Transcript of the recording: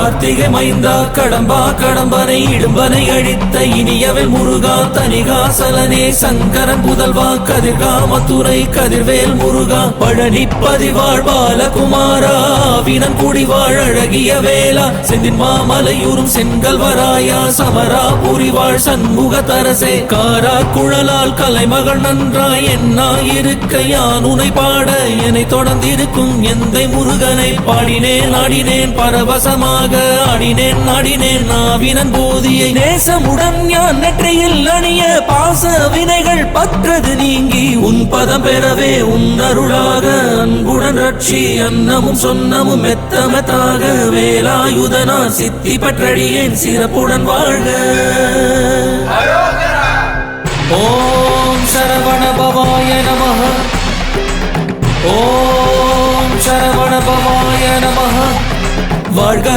கார்த்திகை மைந்தா கடம்பா கடம்பனை இடும்பனை அழித்த இனியவள் முருகா தனிகாசலனே சங்கரன் புதல்வா கதிர்காமத்துறை கதிர்வேல் முருகா பழனி பதிவாழ் பாலகுமாரா வினன் குடிவாழ் அழகிய வேளா செந்தின் மாமலையூரும் செங்கல்வராயா சமரா புரிவாழ் சண்முக தரசே காரா குழலால் கலைமகள் நன்றாய் என்னாயிருக்க யான் உனை பாட என்னை தொடர்ந்திருக்கும் எந்தை முருகனை பாடினேன் ஆடினேன் பரவசமாக ஆடினேன் நாடினேன் நாவினன் போதியை நேசமுடன் ஞான் நெற்றியில் அணிய பாச வினைகள் பற்றது நீங்கி உன் பதம் பெறவே உன் அருளாக அன்புடன் ரட்சி அன்னமும் சொன்னமும் மெத்தமத்தாக வேலாயுதனா சித்தி பற்றடியேன் சிறப்புடன் வாழ்க. ஓம் சரவண பவாய நமஹ. ஓம் சரவண பவாய நமஹ. வாழ்க.